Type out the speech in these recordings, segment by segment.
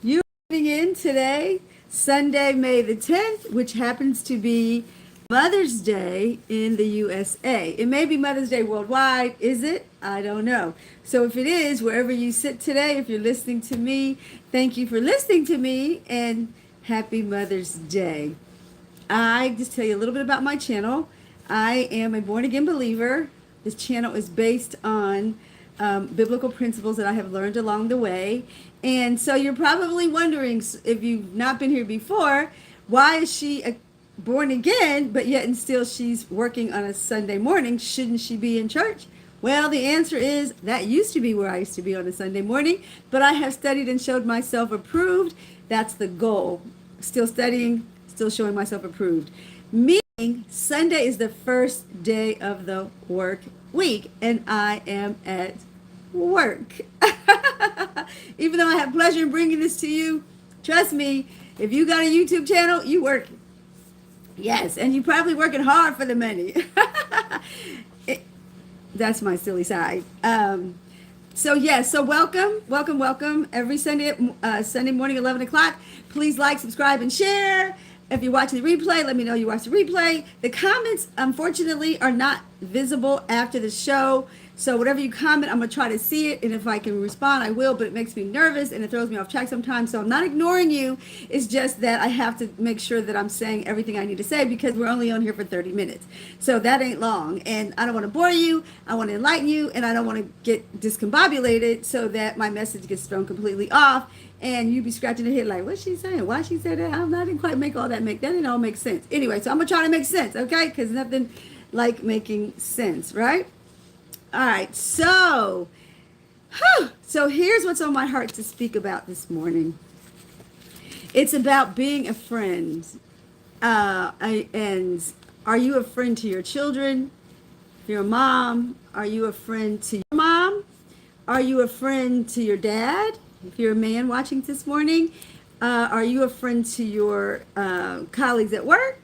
You are tuning in today, Sunday, May the 10th, which happens to be Mother's Day in the USA. It may be Mother's Day worldwide. Is it? I don't know. So if it is, wherever you sit today, if you're listening to me, thank you for listening to me and happy Mother's Day. I just tell you a little bit about my channel. I am a born again believer. This channel is based on biblical principles that I have learned along the way. And so you're probably wondering, if you've not been here before, why is she born again, but yet and still she's working on a Sunday morning? Shouldn't she be in church? Well, the answer is that used to be where I used to be on a Sunday morning, but I have studied and showed myself approved. That's the goal. Still studying, still showing myself approved. Meaning Sunday is the first day of the work week, and I am at work. Even though I have pleasure in bringing this to you, trust me, if you got a YouTube channel, you working. Yes, and you probably working hard for the money. That's my silly side. So welcome every Sunday morning, 11 o'clock. Please like, subscribe, and share. If you're watching the replay, let me know you watched the replay. The comments, unfortunately, are not visible after the show. So whatever you comment, I'm going to try to see it. And if I can respond, I will. But it makes me nervous and it throws me off track sometimes. So I'm not ignoring you. It's just that I have to make sure that I'm saying everything I need to say because we're only on here for 30 minutes. So that ain't long. And I don't want to bore you. I want to enlighten you. And I don't want to get discombobulated so that my message gets thrown completely off. And you be scratching your head like, what's she saying? Why she said that? I didn't quite make all that that didn't all make sense. Anyway, so I'm going to try to make sense, okay? Because nothing like making sense, right? All right, so here's what's on my heart to speak about this morning. It's about being a friend. And are you a friend to your children? If you're a mom, are you a friend to your mom? Are you a friend to your dad? If you're a man watching this morning, are you a friend to your colleagues at work?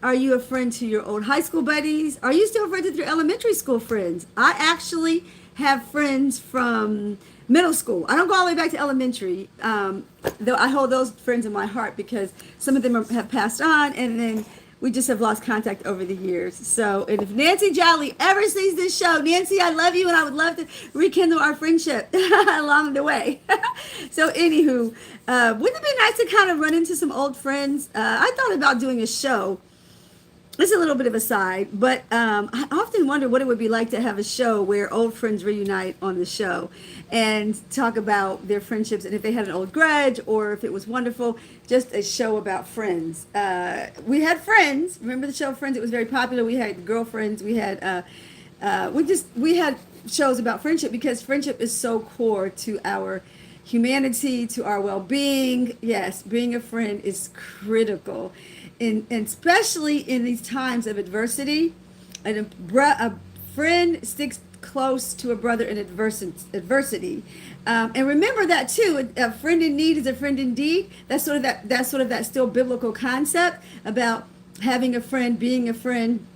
Are you a friend to your old high school buddies? Are you still friends with your elementary school friends? I actually have friends from middle school. I don't go all the way back to elementary, though I hold those friends in my heart because some of them have passed on, and then we just have lost contact over the years. So, and if Nancy Jolly ever sees this show, Nancy, I love you, and I would love to rekindle our friendship along the way. So, anywho, wouldn't it be nice to kind of run into some old friends? I thought about doing a show. It's a little bit of a side, but I often wonder what it would be like to have a show where old friends reunite on the show and talk about their friendships and if they had an old grudge or if it was wonderful, just a show about friends. We had Friends. Remember the show Friends? It was very popular. We had Girlfriends. We had we had shows about friendship because friendship is so core to our humanity, to our well-being. Yes, being a friend is critical. And especially in these times of adversity, a friend sticks close to a brother in adversity. And remember that too. A friend in need is a friend indeed. That's sort of that still biblical concept about having a friend, being a friend.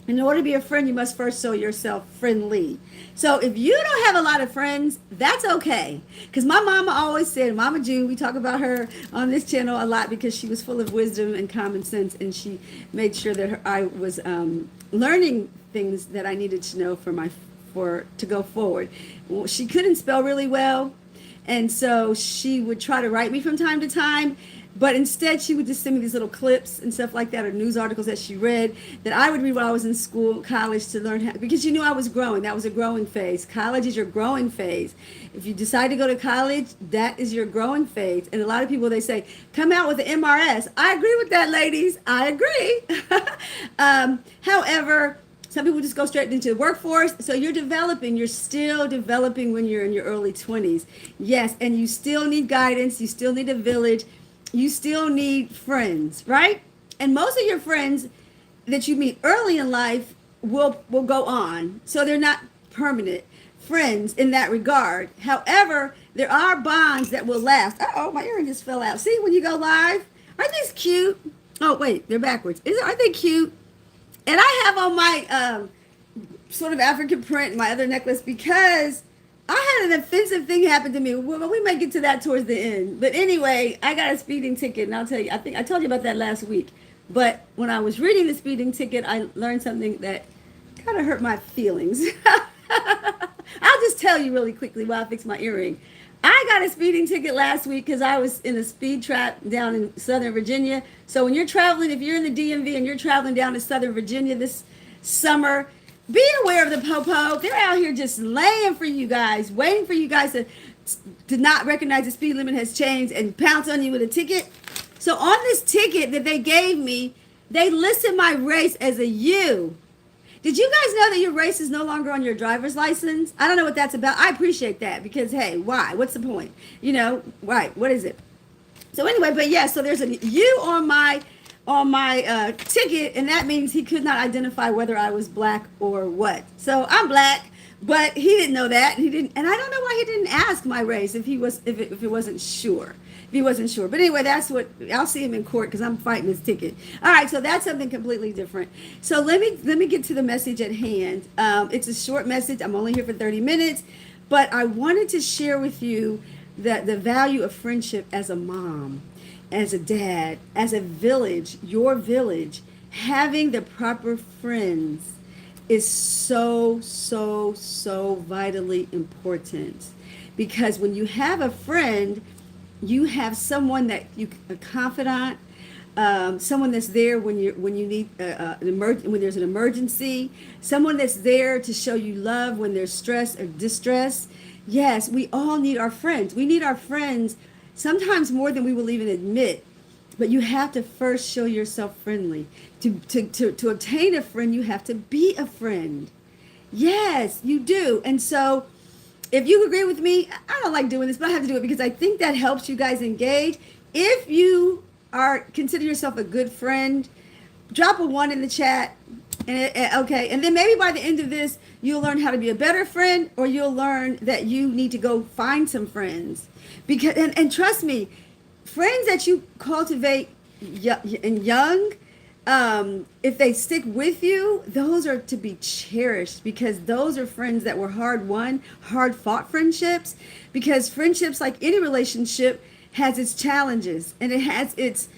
In order to be a friend, you must first show yourself friendly. So if you don't have a lot of friends, that's okay. Because my mama always said, Mama June, we talk about her on this channel a lot because she was full of wisdom and common sense, and she made sure that I was learning things that I needed to know to go forward. Well, she couldn't spell really well, and so she would try to write me from time to time. But instead, she would just send me these little clips and stuff like that, or news articles that she read that I would read while I was in school, college, to learn how, because she knew I was growing. That was a growing phase. College is your growing phase. If you decide to go to college, that is your growing phase. And a lot of people, they say, come out with an MRS. I agree with that, ladies. I agree. However, some people just go straight into the workforce. So you're still developing when you're in your early 20s. Yes, and you still need guidance. You still need a village. You still need friends, right? And most of your friends that you meet early in life will go on. So they're not permanent friends in that regard. However, there are bonds that will last. Uh-oh, my earring just fell out. See, when you go live, aren't these cute? Oh, wait, they're backwards. Aren't they cute? And I have on my sort of African print, my other necklace, because I had an offensive thing happen to me. Well, we might get to that towards the end. But anyway, I got a speeding ticket, and I'll tell you, I think I told you about that last week. But when I was reading the speeding ticket, I learned something that kind of hurt my feelings. I'll just tell you really quickly while I fix my earring. I got a speeding ticket last week because I was in a speed trap down in Southern Virginia. So when you're traveling, if you're in the DMV and you're traveling down to Southern Virginia this summer, be aware of the po-po. They're out here just laying for you guys, waiting for you guys to not recognize the speed limit has changed and pounce on you with a ticket. So on this ticket that they gave me, they listed my race as a U. Did you guys know that your race is no longer on your driver's license? I don't know what that's about. I appreciate that because, hey, why? What's the point? You know, right, what is it? So anyway, but yeah, so there's a U on my ticket, and that means he could not identify whether I was black or what. So I'm black, but he didn't know that. And I don't know why he didn't ask my race if it wasn't sure. If he wasn't sure. But anyway, that's what I'll see him in court because I'm fighting his ticket. All right, so that's something completely different. So let me get to the message at hand. It's a short message. I'm only here for 30 minutes, but I wanted to share with you the value of friendship as a mom, as a dad, as a village, your village. Having the proper friends is so vitally important, because when you have a friend, you have someone that a confidant, someone that's there when you need when there's an emergency, someone that's there to show you love when there's stress or distress. Yes, we all need our friends. We need our friends sometimes more than we will even admit. But you have to first show yourself friendly. To obtain a friend, you have to be a friend. Yes, you do. And so if you agree with me, I don't like doing this, but I have to do it because I think that helps you guys engage. If you consider yourself a good friend, drop a 1 in the chat. Okay, and then maybe by the end of this, you'll learn how to be a better friend, or you'll learn that you need to go find some friends. Because and trust me, friends that you cultivate young, if they stick with you, those are to be cherished, because those are friends that were hard-won, hard-fought friendships. Because friendships, like any relationship, has its challenges and it has its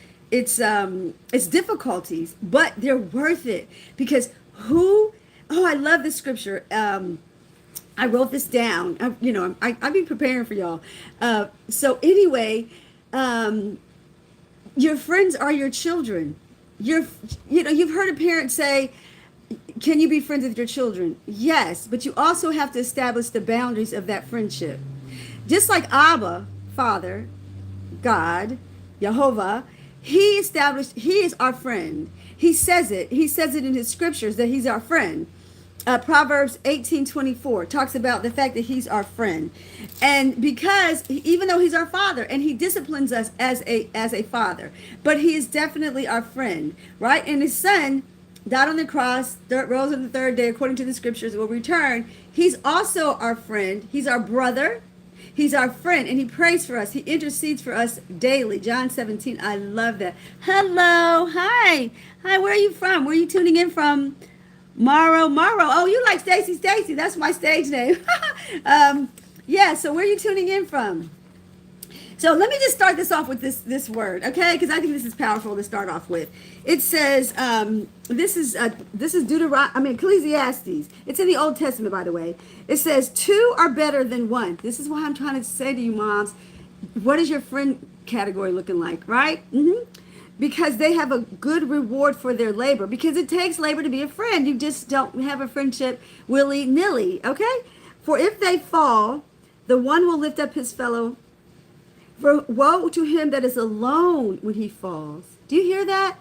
difficulties, but they're worth it. Because I love this scripture. I wrote this down. I've been preparing for y'all. So anyway, your friends are your children. You've heard a parent say, can you be friends with your children? Yes, but you also have to establish the boundaries of that friendship. Just like Abba, Father, God, Jehovah, he is our friend. He says it in his scriptures that he's our friend. Proverbs 18:24 talks about the fact that he's our friend. And because even though he's our father and he disciplines us as a father, but he is definitely our friend, right? And his son died on the cross, rose on the third day, according to the scriptures, will return. He's also our friend. He's our brother. He's our friend, and he prays for us. He intercedes for us daily. John 17. I love that. Hello. Hi. Where are you from? Where are you tuning in from? Morrow. Oh, you like Stacy. That's my stage name. Yeah, so where are you tuning in from? So let me just start this off with this word, okay? Because I think this is powerful to start off with. It says, this is Ecclesiastes. It's in the Old Testament, by the way. It says, 2 are better than 1. This is why I'm trying to say to you, moms, what is your friend category looking like, right? Because they have a good reward for their labor. Because it takes labor to be a friend. You just don't have a friendship willy-nilly, okay? For if they fall, the one will lift up his fellow. For woe to him that is alone when he falls. Do you hear that?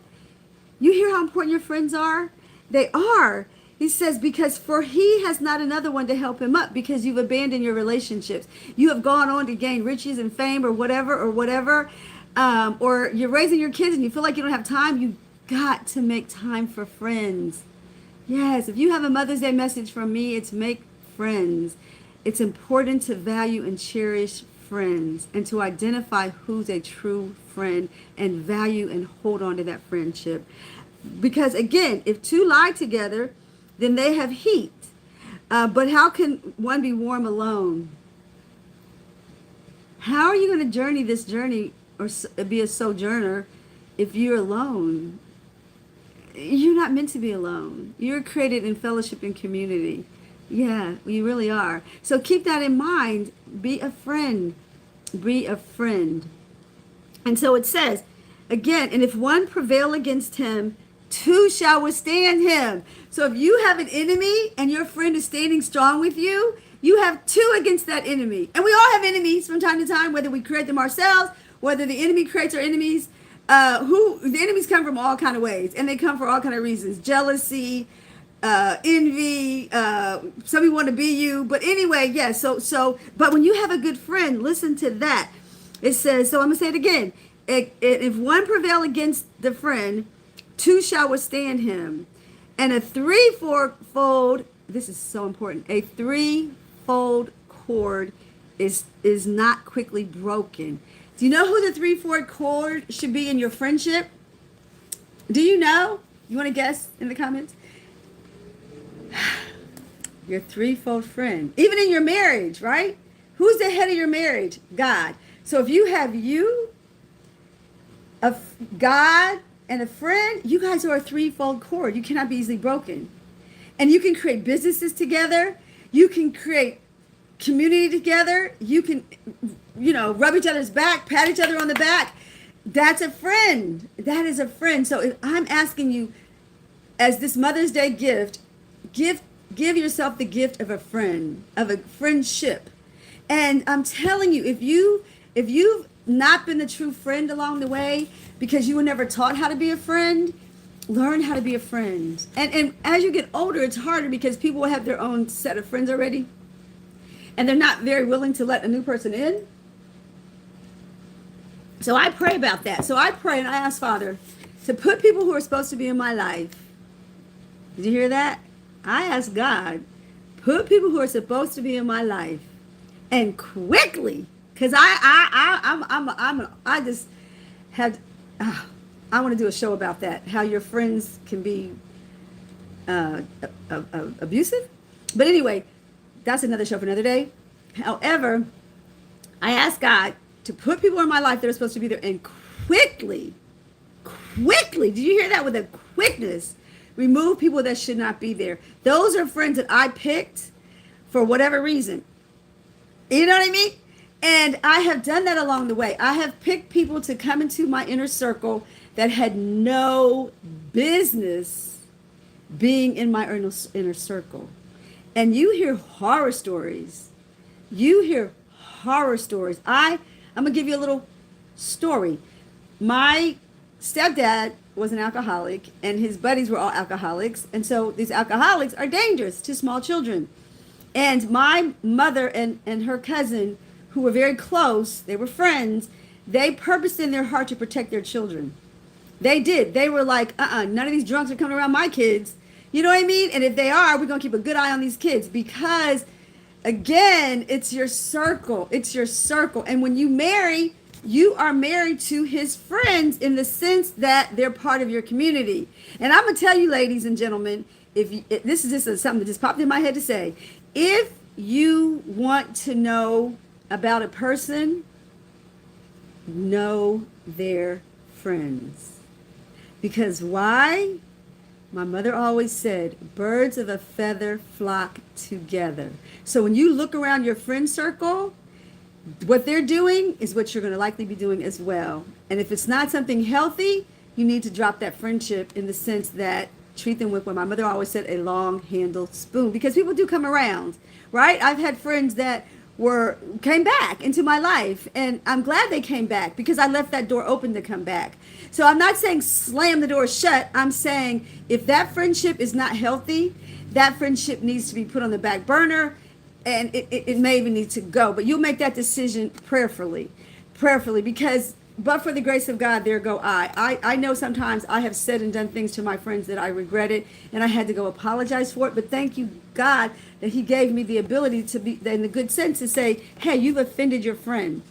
You hear how important your friends are? They are. He says, because for he has not another one to help him up, because you've abandoned your relationships. You have gone on to gain riches and fame or whatever. Or you're raising your kids and you feel like you don't have time. You got to make time for friends. Yes, if you have a Mother's Day message from me, it's make friends. It's important to value and cherish friends and to identify who's a true friend and value and hold on to that friendship. Because again, if 2 lie together, then they have heat. But how can one be warm alone? How are you going to journey this journey or be a sojourner if you're alone? You're not meant to be alone. You're created in fellowship and community. Yeah, you really are. So keep that in mind. Be a friend. Be a friend. And so it says, again, and if one prevail against him, two shall withstand him. So if you have an enemy and your friend is standing strong with you, you have two against that enemy. And we all have enemies from time to time, whether we create them ourselves, whether the enemy creates our enemies. The enemies come from all kind of ways, and they come for all kind of reasons. Jealousy, envy, some people want to be you. But anyway, yeah, but when you have a good friend, listen to that. It says, so I'm going to say it again. If one prevail against the friend, two shall withstand him. And a threefold, this is so important, a threefold cord is not quickly broken. Do you know who the threefold cord should be in your friendship? Do you know? You want to guess in the comments? Your threefold friend. Even in your marriage, right? Who's the head of your marriage? God. So if you have God, and a friend, you guys are a threefold cord. You cannot be easily broken. And you can create businesses together. You can create community together. You can, rub each other's back, pat each other on the back. That's a friend. That is a friend. So if I'm asking you, as this Mother's Day gift, give yourself the gift of a friend, of a friendship. And I'm telling you, if you've not been a true friend along the way because you were never taught how to be a friend, learn how to be a friend. And as you get older, it's harder because people will have their own set of friends already, and they're not very willing to let a new person in. So I pray about that. So I pray and I ask Father to put people who are supposed to be in my life. Did you hear that? I ask God, put people who are supposed to be in my life, and quickly. Because I just had, I want to do a show about that, how your friends can be abusive. But anyway, that's another show for another day. However, I ask God to put people in my life that are supposed to be there, and quickly, did you hear that? With a quickness, remove people that should not be there. Those are friends that I picked for whatever reason. You know what I mean? And I have done that along the way. I have picked people to come into my inner circle that had no business being in my inner circle. And you hear horror stories. I'm going to give you a little story. My stepdad was an alcoholic, and his buddies were all alcoholics. And so these alcoholics are dangerous to small children. And my mother and her cousin, who were very close, they were friends, they purposed in their heart to protect their children. They did. They were like, none of these drunks are coming around my kids. You know what I mean? And if they are, we're going to keep a good eye on these kids, because, again, it's your circle. It's your circle. And when you marry, you are married to his friends in the sense that they're part of your community. And I'm going to tell you, ladies and gentlemen, this is just something that just popped in my head to say. If you want to know about a person, know their friends. Because why? My mother always said, birds of a feather flock together. So when you look around your friend circle, what they're doing is what you're going to likely be doing as well. And if it's not something healthy, you need to drop that friendship, in the sense that treat them with what my mother always said, a long-handled spoon. Because people do come around, right? I've had friends that came back into my life, and I'm glad they came back, because I left that door open to come back. So I'm not saying slam the door shut. I'm saying if that friendship is not healthy, that friendship needs to be put on the back burner, and it may even need to go. But you'll make that decision prayerfully, because but for the grace of God, there go I. I know sometimes I have said and done things to my friends that I regretted, and I had to go apologize for it. But thank you, God, that he gave me the ability to be, in the good sense, to say, hey, you've offended your friend.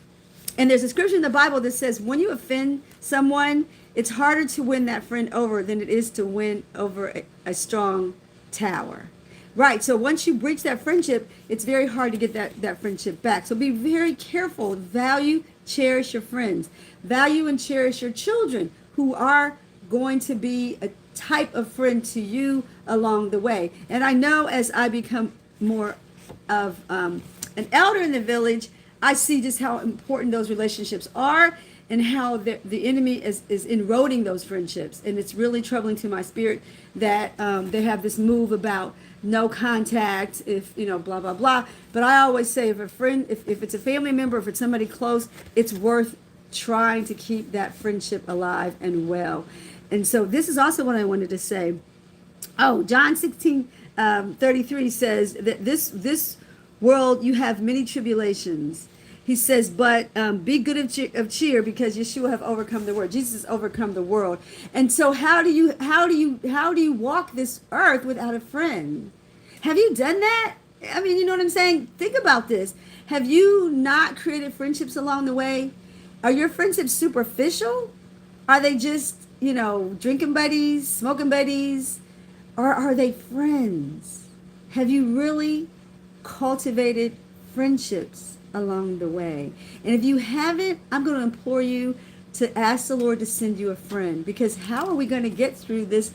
And there's a scripture in the Bible that says when you offend someone, it's harder to win that friend over than it is to win over a strong tower. Right. So once you breach that friendship, it's very hard to get that friendship back. So be very careful. Value, cherish your friends. Value and cherish your children who are going to be a type of friend to you along the way. And I know as I become more of an elder in the village, I see just how important those relationships are and how the enemy is eroding those friendships. And it's really troubling to my spirit that they have this move about no contact, if, blah, blah, blah. But I always say if a friend, if it's a family member, if it's somebody close, it's worth trying to keep that friendship alive and well. And so this is also what I wanted to say. Oh, John 16:33 says that this world you have many tribulations. He says, but be good of cheer because Yeshua have overcome the world. Jesus has overcome the world. And so how do you walk this earth without a friend? Have you done that? I mean, you know what I'm saying? Think about this. Have you not created friendships along the way? Are your friendships superficial? Are they just, drinking buddies, smoking buddies? Or are they friends? Have you really cultivated friendships along the way? And if you haven't, I'm going to implore you to ask the Lord to send you a friend, because how are we going to get through these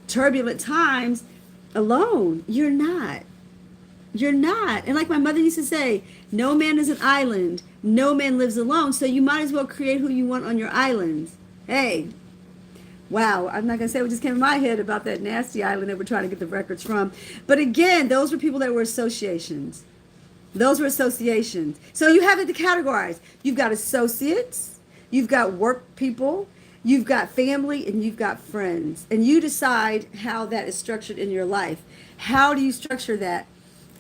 turbulent times alone? You're not. And like my mother used to say, no man is an island. No man lives alone. So you might as well create who you want on your islands. Hey, wow, I'm not going to say what just came in my head about that nasty island that we're trying to get the records from. But again, those were people that were associations. Those were associations. So you have it to categorize. You've got associates, you've got work people, you've got family, and you've got friends. And you decide how that is structured in your life. How do you structure that?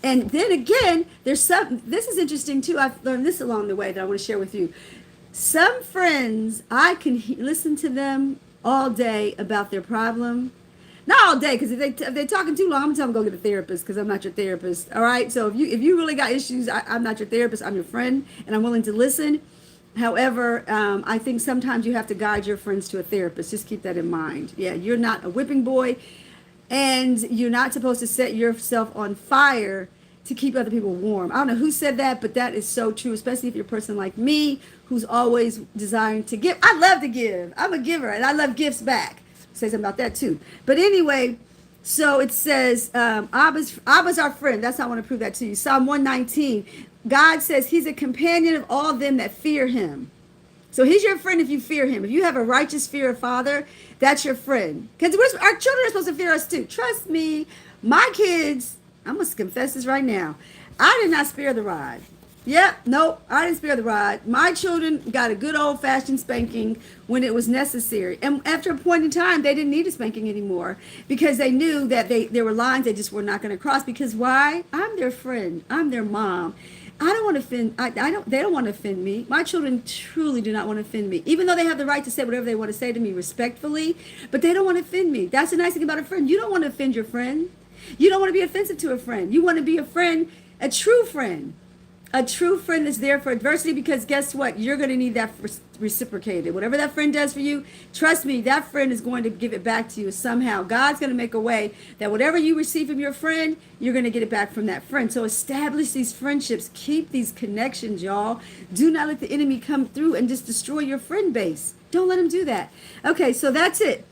And then again, this is interesting too. I've learned this along the way that I want to share with you. Some friends, I can listen to them all day about their problem. Not all day, because if they're talking too long, I'm going to tell them go get a therapist, because I'm not your therapist. All right? So if you really got issues, I'm not your therapist. I'm your friend, and I'm willing to listen. However, I think sometimes you have to guide your friends to a therapist. Just keep that in mind. Yeah, you're not a whipping boy, and you're not supposed to set yourself on fire to keep other people warm. I don't know who said that, but that is so true, especially if you're a person like me who's always desiring to give. I love to give. I'm a giver, and I love gifts back. Say something about that too. But anyway, so it says, Abba's our friend. That's how I want to prove that to you. Psalm 119. God says he's a companion of all them that fear him. So he's your friend if you fear him. If you have a righteous fear of Father, that's your friend. Because our children are supposed to fear us too. Trust me, my kids, I must confess this right now. I did not spare the rod. Yep, nope, I didn't spare the rod. My children got a good old-fashioned spanking when it was necessary. And after a point in time, they didn't need a spanking anymore because they knew that there were lines they just were not going to cross. Because why? I'm their friend. I'm their mom. I don't want to offend. They don't want to offend me. My children truly do not want to offend me, even though they have the right to say whatever they want to say to me respectfully. But they don't want to offend me. That's the nice thing about a friend. You don't want to offend your friend. You don't want to be offensive to a friend. You want to be a friend, a true friend. A true friend that's there for adversity, because guess what? You're going to need that reciprocated. Whatever that friend does for you, trust me, that friend is going to give it back to you somehow. God's going to make a way that whatever you receive from your friend, you're going to get it back from that friend. So establish these friendships. Keep these connections, y'all. Do not let the enemy come through and just destroy your friend base. Don't let him do that. Okay, so that's it.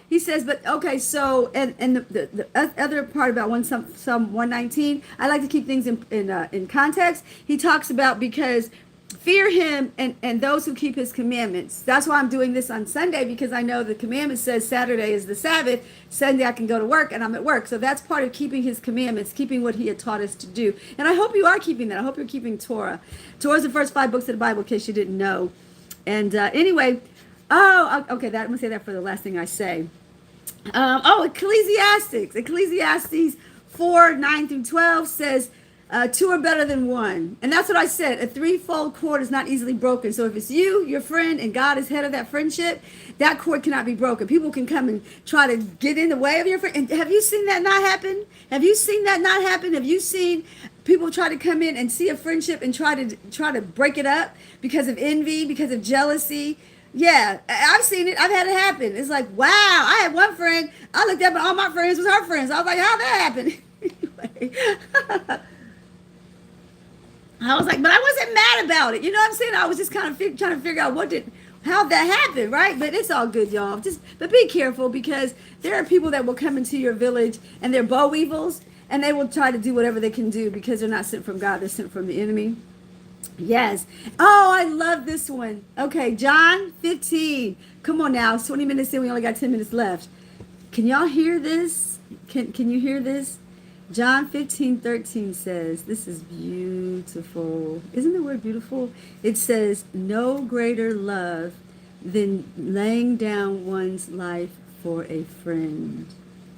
He says, but okay, so, and the other part about Psalm 119, I like to keep things in context. He talks about because fear him and those who keep his commandments. That's why I'm doing this on Sunday, because I know the commandment says Saturday is the Sabbath. Sunday I can go to work, and I'm at work. So that's part of keeping his commandments, keeping what he had taught us to do. And I hope you are keeping that. I hope you're keeping Torah. Torah's the first 5 books of the Bible, in case you didn't know. And anyway, okay, I'm going to say that for the last thing I say. Ecclesiastes 4:9-12 says, 2 are better than 1. And that's what I said. A threefold cord is not easily broken. So if it's you, your friend, and God is head of that friendship, that cord cannot be broken. People can come and try to get in the way of your friend. And have you seen that not happen? Have you seen that not happen? Have you seen people try to come in and see a friendship and try to break it up because of envy, because of jealousy? Yeah, I've seen it. I've had it happen. It's like, wow, I had one friend. I looked up and all my friends was her friends. I was like, how'd that happen? Anyway, I was like, but I wasn't mad about it. You know what I'm saying? I was just kind of trying to figure out how that happened, right? But it's all good, y'all. But be careful, because there are people that will come into your village and they're bow weevils, and they will try to do whatever they can do because they're not sent from God. They're sent from the enemy. Yes. Oh, I love this one. Okay, John 15. Come on now. It's 20 minutes in. We only got 10 minutes left. Can y'all hear this? Can you hear this? John 15:13 says, this is beautiful. Isn't the word beautiful? It says, no greater love than laying down one's life for a friend.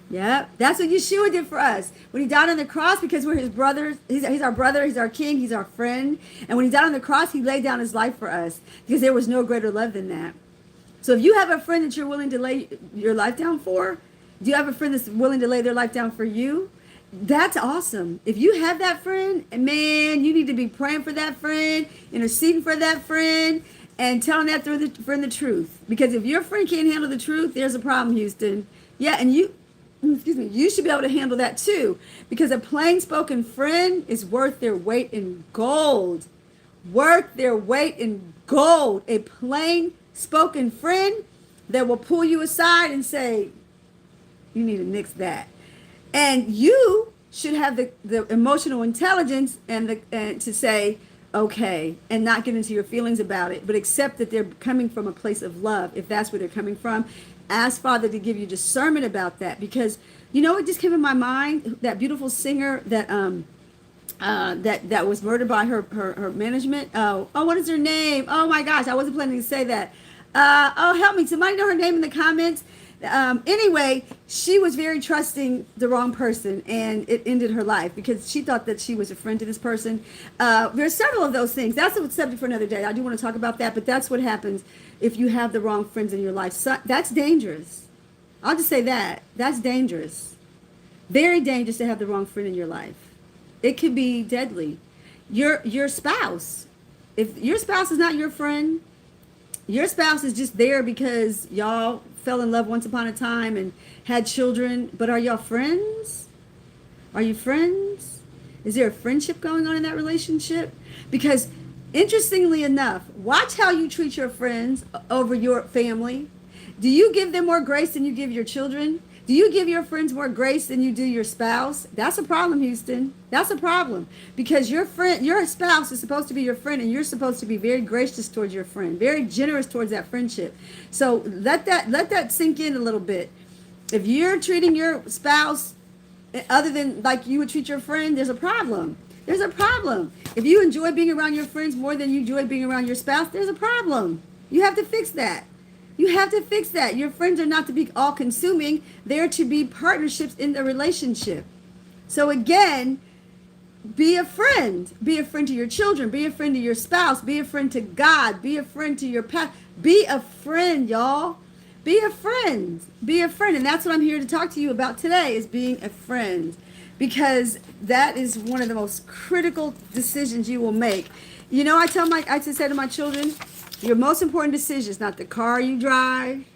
Yeah, that's what Yeshua did for us. When he died on the cross, because we're his brothers, he's our brother, he's our king, he's our friend. And when he died on the cross, he laid down his life for us, because there was no greater love than that. So if you have a friend that you're willing to lay your life down for, do you have a friend that's willing to lay their life down for you? That's awesome. If you have that friend, man, you need to be praying for that friend, interceding for that friend, and telling that friend the truth. Because if your friend can't handle the truth, there's a problem, Houston. Yeah, and you should be able to handle that too. Because a plain spoken friend is worth their weight in gold. Worth their weight in gold. A plain spoken friend that will pull you aside and say, you need to nix that. And you should have the emotional intelligence and to say, okay, and not get into your feelings about it, but accept that they're coming from a place of love. If that's where they're coming from, ask Father to give you discernment about that. Because you know, it just came in my mind, that beautiful singer that that was murdered by her management. Oh, what is her name? Oh my gosh, I wasn't planning to say that. Oh, help me! Somebody know her name in the comments. Anyway, she was very trusting the wrong person, and it ended her life because she thought that she was a friend to this person. There's several of those things. That's a subject for another day. I do want to talk about that, but that's what happens if you have the wrong friends in your life. So, that's dangerous. I'll just say that. That's dangerous. Very dangerous to have the wrong friend in your life. It could be deadly. Your spouse. If your spouse is not your friend, your spouse is just there because y'all fell in love once upon a time and had children, but are y'all friends? Are you friends? Is there a friendship going on in that relationship? Because interestingly enough, watch how you treat your friends over your family. Do you give them more grace than you give your children? Do you give your friends more grace than you do your spouse? That's a problem, Houston. That's a problem. Because your spouse is supposed to be your friend, and you're supposed to be very gracious towards your friend, very generous towards that friendship. So let that sink in a little bit. If you're treating your spouse other than like you would treat your friend, there's a problem. There's a problem. If you enjoy being around your friends more than you enjoy being around your spouse, there's a problem. You have to fix that. You have to fix that. Your friends are not to be all-consuming. They're to be partnerships in the relationship. So again, be a friend. Be a friend to your children. Be a friend to your spouse. Be a friend to God. Be a friend to your past. Be a friend, y'all. Be a friend. Be a friend. And that's what I'm here to talk to you about today, is being a friend. Because that is one of the most critical decisions you will make. You know, I say to my children, your most important decision is not the car you drive,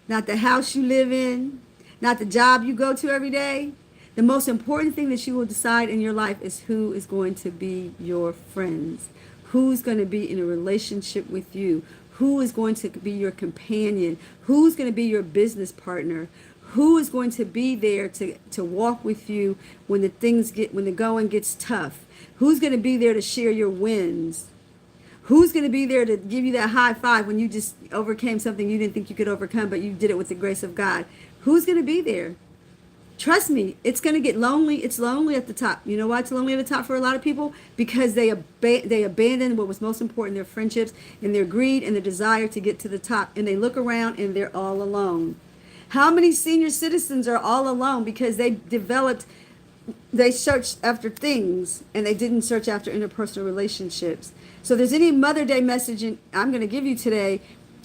not the house you live in, not the job you go to every day. The most important thing that you will decide in your life is who is going to be your friends, who's going to be in a relationship with you, who is going to be your companion, who's going to be your business partner, who is going to be there to walk with you when the going gets tough, who's going to be there to share your wins. Who's going to be there to give you that high five when you just overcame something you didn't think you could overcome, but you did it with the grace of God? Who's going to be there? Trust me, it's going to get lonely. It's lonely at the top. You know why it's lonely at the top for a lot of people? Because they abandoned what was most important, their friendships and their greed and their desire to get to the top. And they look around and they're all alone. How many senior citizens are all alone because they searched after things and they didn't search after interpersonal relationships? So if there's any Mother Day message I'm going to give you today,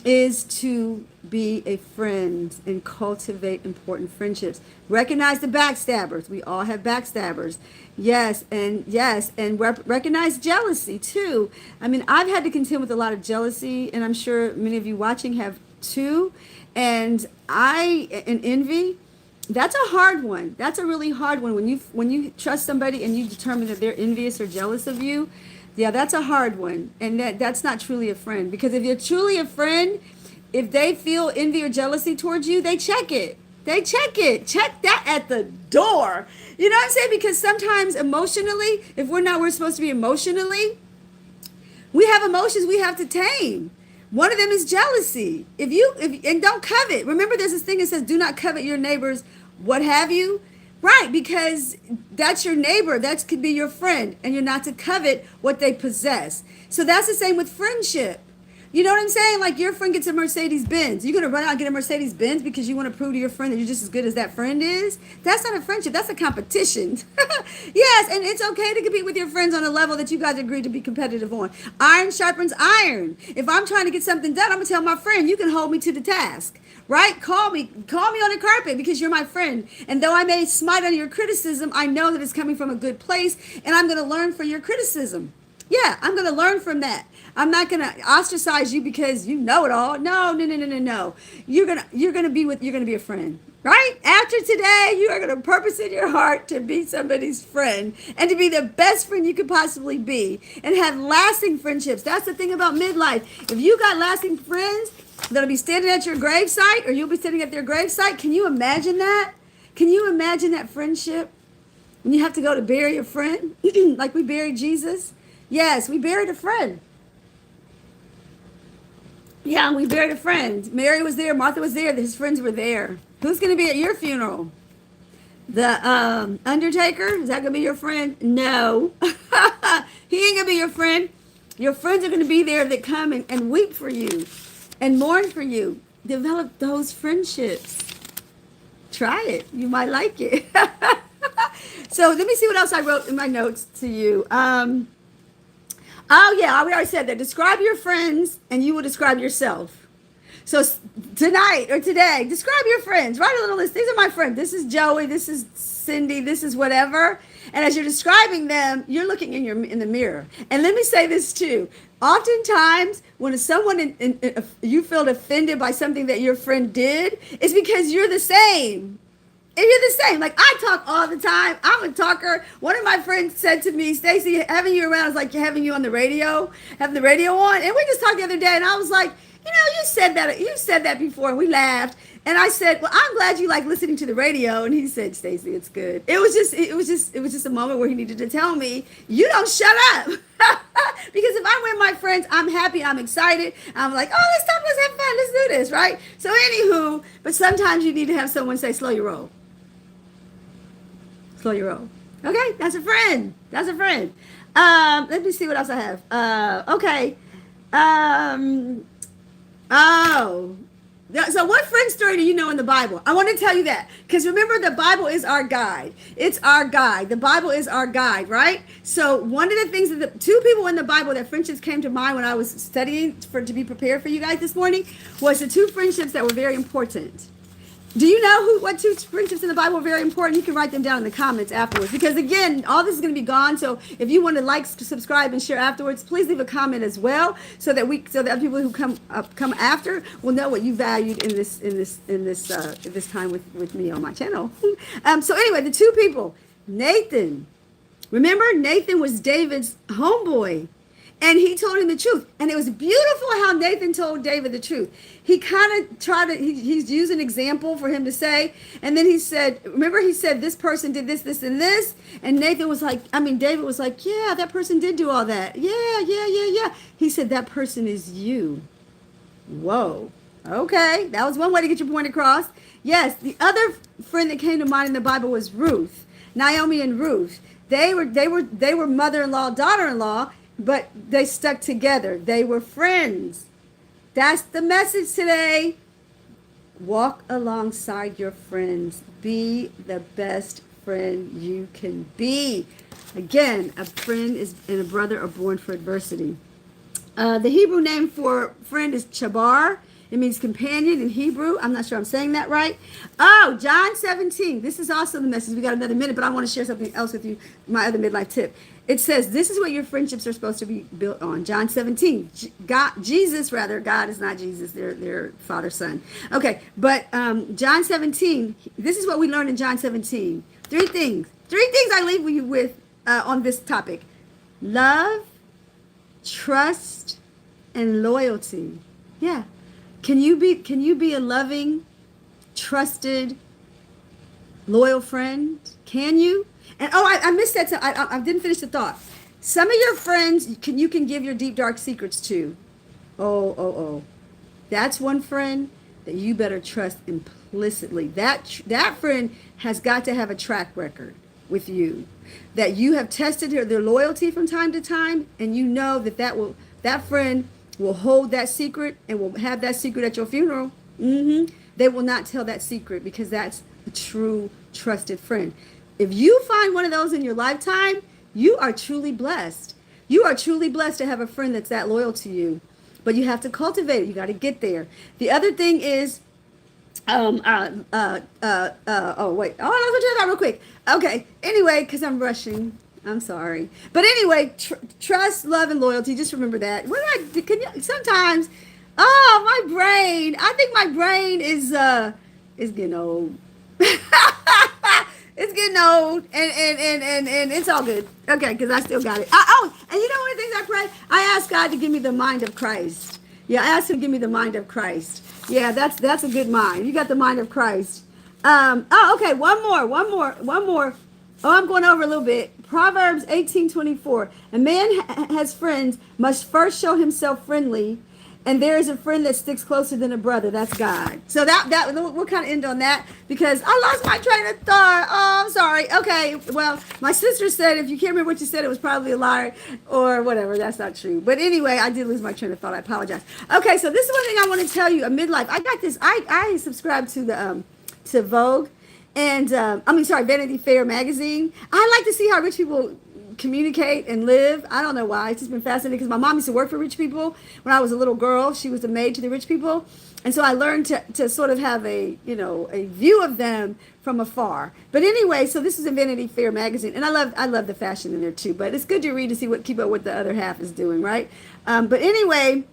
is to be a friend and cultivate important friendships. Recognize the backstabbers. We all have backstabbers. Yes, and recognize jealousy too. I mean, I've had to contend with a lot of jealousy, and I'm sure many of you watching have too. And envy. That's a hard one. That's a really hard one. When you trust somebody and you determine that they're envious or jealous of you, yeah, that's a hard one. And that's not truly a friend. Because if you're truly a friend, if they feel envy or jealousy towards you, they check it. They check it. Check that at the door. You know what I'm saying? Because sometimes emotionally, if we're supposed to be emotionally, we have emotions we have to tame. One of them is jealousy. And don't covet. Remember, there's this thing that says, do not covet your neighbor's what have you. Right, because that's your neighbor. That could be your friend. And you're not to covet what they possess. So that's the same with friendship. You know what I'm saying? Like your friend gets a Mercedes Benz. You're going to run out and get a Mercedes Benz because you want to prove to your friend that you're just as good as that friend is? That's not a friendship. That's a competition. Yes, and it's okay to compete with your friends on a level that you guys agreed to be competitive on. Iron sharpens iron. If I'm trying to get something done, I'm going to tell my friend, you can hold me to the task. Right? Call me on the carpet because you're my friend. And though I may smite on your criticism, I know that it's coming from a good place, and I'm going to learn from your criticism. Yeah, I'm going to learn from that. I'm not going to ostracize you because you know it all. No. You're going to be a friend. Right? After today, you are going to purpose in your heart to be somebody's friend and to be the best friend you could possibly be and have lasting friendships. That's the thing about midlife. If you got lasting friends that'll be standing at your gravesite or you'll be sitting at their gravesite, can you imagine that? Can you imagine that friendship? When you have to go to bury a friend, like we buried Jesus? Yes, we buried a friend. Yeah, we buried a friend. Mary was there. Martha was there. His friends were there. Who's going to be at your funeral? The undertaker? Is that going to be your friend? No. He ain't going to be your friend. Your friends are going to be there that come and weep for you and mourn for you. Develop those friendships. Try it. You might like it. So let me see what else I wrote in my notes to you. Oh, yeah, we already said that. Describe your friends and you will describe yourself. So tonight or today, describe your friends. Write a little list. These are my friends. This is Joey. This is Cindy. This is whatever. And as you're describing them, you're looking in the mirror. And let me say this too. Oftentimes, when someone you feel offended by something that your friend did, it's because you're the same. And you're the same. Like, I talk all the time. I'm a talker. One of my friends said to me, Stacy, having you around is like having you on the radio, having the radio on. And we just talked the other day, and I was like, you said that before. And we laughed. And I said, well, I'm glad you like listening to the radio. And he said, Stacy, it's good. It was just a moment where he needed to tell me, you don't shut up. Because if I'm with my friends, I'm happy, I'm excited. I'm like, oh, let's talk, let's have fun, let's do this, right? So anywho, but sometimes you need to have someone say, slow your roll. Slow your roll. Okay, that's a friend. That's a friend. Let me see what else I have. Okay. So what friend story do you know in the Bible? I want to tell you that. Because remember, the Bible is our guide. It's our guide. The Bible is our guide, right? So one of the things that the two people in the Bible that friendships came to mind when I was studying to be prepared for you guys this morning was the two friendships that were very important. Do you know what two friendships in the Bible are very important? You can write them down in the comments afterwards. Because again, all this is going to be gone. So if you want to like, subscribe, and share afterwards, please leave a comment as well, so that people who come after will know what you valued in this time with me on my channel. So anyway, the two people, Nathan. Remember, Nathan was David's homeboy. And he told him the truth. And it was beautiful how Nathan told David the truth. He kind of tried to, he's used an example for him to say. And then he said, remember he said, this person did this, this, and this. And David was like, yeah, that person did do all that. Yeah. He said, that person is you. Whoa. Okay. That was one way to get your point across. Yes. The other friend that came to mind in the Bible was Ruth. Naomi and Ruth. They were mother-in-law, daughter-in-law. But they stuck together. They were friends. That's the message today. Walk alongside your friends. Be the best friend you can be. Again, a friend and a brother are born for adversity. The Hebrew name for friend is chabar. It means companion in Hebrew. I'm not sure I'm saying that right. Oh, John 17. This is also the message. We got another minute, but I want to share something else with you, my other midlife tip. It says, this is what your friendships are supposed to be built on. John 17. God is not Jesus. They're father, son. Okay, but John 17, this is what we learned in John 17. Three things I leave you with on this topic. Love, trust, and loyalty. Yeah. Can you be a loving, trusted, loyal friend? Can you? And I missed that. I didn't finish the thought. Some of your friends you can give your deep dark secrets to. Oh. That's one friend that you better trust implicitly. That friend has got to have a track record with you, that you have tested their loyalty from time to time, and you know that friend will hold that secret and will have that secret at your funeral. They will not tell that secret because that's a true trusted friend. If you find one of those in your lifetime, you are truly blessed. You are truly blessed to have a friend that's that loyal to you. But you have to cultivate it. You got to get there. The other thing is, I was going to do that real quick. Okay. Anyway, because I'm rushing. I'm sorry. But anyway, trust, love, and loyalty. Just remember that. Sometimes, my brain. I think my brain is getting old. It's getting old, and it's all good. Okay, because I still got it. And you know one of the things I pray? I ask God to give me the mind of Christ. Yeah, I ask Him to give me the mind of Christ. Yeah, that's a good mind. You got the mind of Christ. Okay, one more. I'm going over a little bit. Proverbs 18:24. A man has friends must first show himself friendly, and there is a friend that sticks closer than a brother. That's God. So that we'll kind of end on that because I lost my train of thought. Oh, I'm sorry. Okay. Well, my sister said if you can't remember what you said, it was probably a liar or whatever. That's not true. But anyway, I did lose my train of thought. I apologize. Okay. So this is one thing I want to tell you. A midlife. I got this. I subscribe to the to Vogue and Vanity Fair magazine. I like to see how rich people communicate and live. I don't know why. It's just been fascinating because my mom used to work for rich people when I was a little girl. She was the maid to the rich people. And so I learned to sort of have a view of them from afar. But anyway, so this is a Vanity Fair magazine. And I love the fashion in there too. But it's good to read to see keep up what the other half is doing, right? But anyway,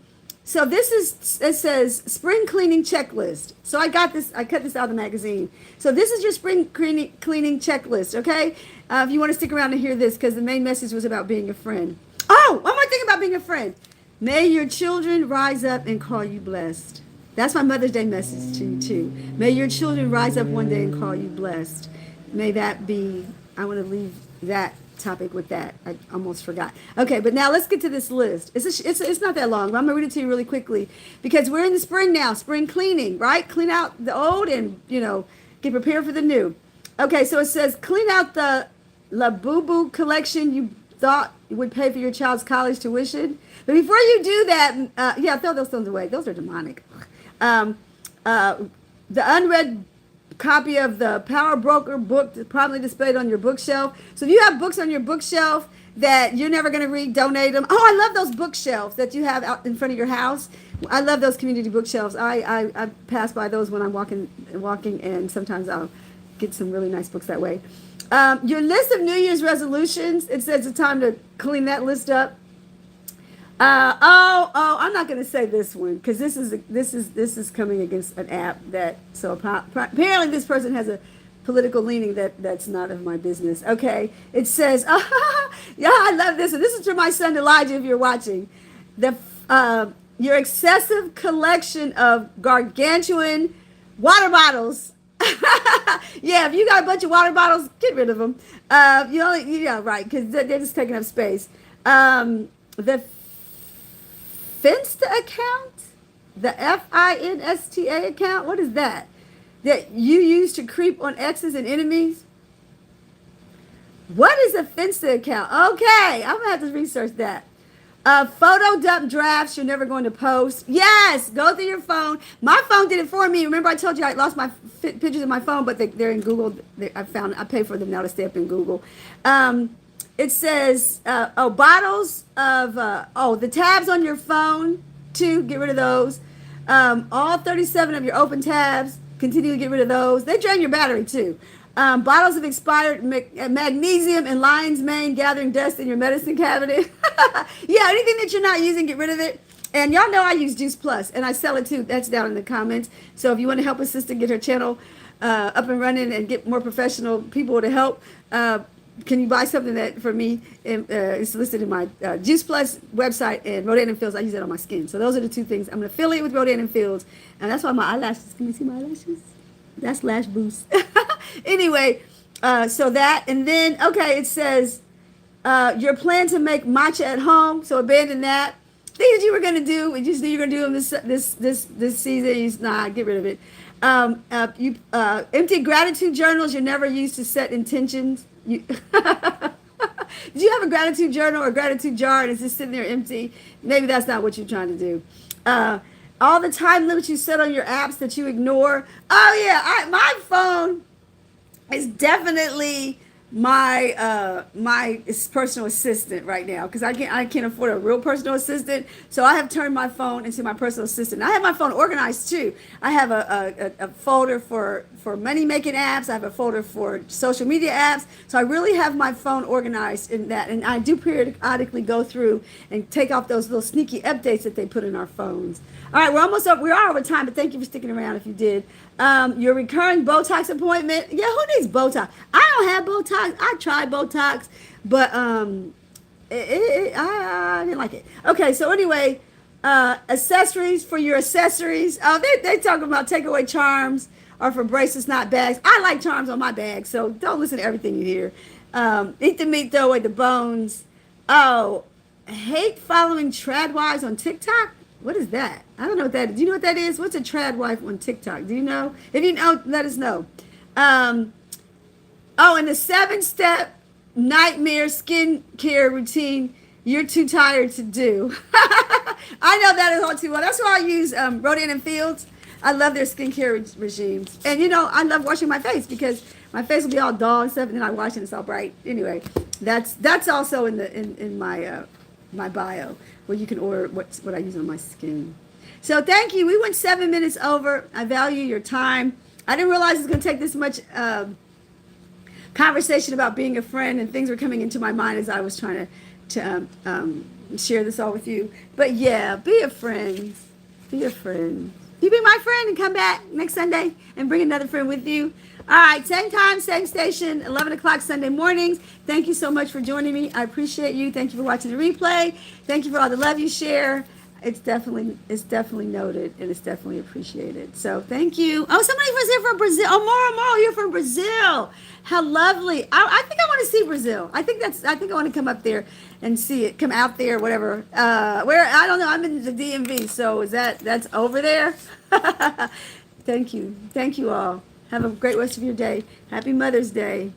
so it says spring cleaning checklist. So I cut this out of the magazine. So this is your spring cleaning checklist, okay? If you want to stick around and hear this, because the main message was about being a friend. Oh, one more thing about being a friend. May your children rise up and call you blessed. That's my Mother's Day message to you too. May your children rise up one day and call you blessed. May that be, I want to leave that topic with that. I almost forgot. Okay, but now let's get to this list. It's not that long, but I'm going to read it to you really quickly because we're in the spring now, spring cleaning, right? Clean out the old and, get prepared for the new. Okay, so it says clean out the La Boo Boo collection you thought would pay for your child's college tuition. But before you do that, throw those things away. Those are demonic. The unread copy of the Power Broker book probably displayed on your bookshelf. So if you have books on your bookshelf that you're never going to read, donate them. Oh, I love those bookshelves that you have out in front of your house. I love those community bookshelves. I pass by those when I'm walking, and sometimes I'll get some really nice books that way. Your list of New Year's resolutions, it says it's time to clean that list up. I'm not going to say this one because this is coming against an app apparently this person has a political leaning that's not of my business. Okay, it says, I love this one. This is for my son Elijah. If you're watching, your excessive collection of gargantuan water bottles. Yeah, if you got a bunch of water bottles, get rid of them. Right, because they're just taking up space. The Finsta account, the FINSTA account, what is that? That you use to creep on exes and enemies? What is a Finsta account? Okay, I'm gonna have to research that. Photo dump drafts you're never going to post. Yes, go through your phone. My phone did it for me. Remember I told you I lost my pictures of my phone, but they're in Google. I pay for them now to stay up in Google. It says, bottles of, the tabs on your phone, too, get rid of those. All 37 of your open tabs, continue to get rid of those. They drain your battery too. Bottles of expired magnesium and lion's mane gathering dust in your medicine cabinet. Yeah, anything that you're not using, get rid of it. And y'all know I use Juice Plus, and I sell it too. That's down in the comments. So if you want to help a sister get her channel up and running and get more professional people to help, can you buy something that for me is listed in my Juice Plus website and Rodan and Fields? I use that on my skin. So those are the two things. I'm an affiliate with Rodan and Fields, and that's why my eyelashes. Can you see my eyelashes? That's Lash Boost. Anyway, so that, and then okay, it says your plan to make matcha at home. So abandon that. Things that you were gonna do, you just knew you were gonna do them this season. You just, nah, get rid of it. You empty gratitude journals you never use to set intentions. You do you have a gratitude journal or gratitude jar and it's just sitting there empty? Maybe that's not what you're trying to do. All the time limits you set on your apps that you ignore. Oh yeah, my phone is definitely my my personal assistant right now because I can't afford a real personal assistant, so I have turned my phone into my personal assistant. I have my phone organized too. I have a folder for money making apps. I have a folder for social media apps. So I really have my phone organized in that, and I do periodically go through and take off those little sneaky updates that they put in our phones. All right, we're almost up. We are over time, but thank you for sticking around if you did. Your recurring Botox appointment. Yeah, who needs Botox? I don't have Botox. I tried Botox, but I didn't like it. Okay, so anyway, accessories for your accessories. Oh, they talking about takeaway charms or for bracelets, not bags. I like charms on my bag, so don't listen to everything you hear. Eat the meat, throw away the bones. Oh, hate following trad wives on TikTok. What is that? I don't know what that is. Do you know what that is? What's a trad wife on TikTok? Do you know? If you know, let us know. Oh, and the 7-step nightmare skincare routine you're too tired to do. I know that is all too well. That's why I use Rodan and Fields. I love their skincare regimes. And, you know, I love washing my face because my face will be all dull and stuff, and then I wash it and it's all bright. Anyway, that's also in my my bio where you can order what I use on my skin. So thank you. We went 7 minutes over. I value your time. I didn't realize it was going to take this much conversation about being a friend, and things were coming into my mind as I was trying to share this all with you. But yeah, be a friend. Be a friend. You be my friend and come back next Sunday and bring another friend with you. All right, same time, same station, 11 o'clock Sunday mornings. Thank you so much for joining me. I appreciate you. Thank you for watching the replay. Thank you for all the love you share. It's definitely noted, and it's definitely appreciated. So thank you. Oh, somebody was here from Brazil. Oh, Moro, you're from Brazil. How lovely. I think I want to see Brazil. I think I want to come up there and see it. Come out there, whatever. Where, I don't know. I'm in the DMV, so that's over there? Thank you. Thank you all. Have a great rest of your day. Happy Mother's Day.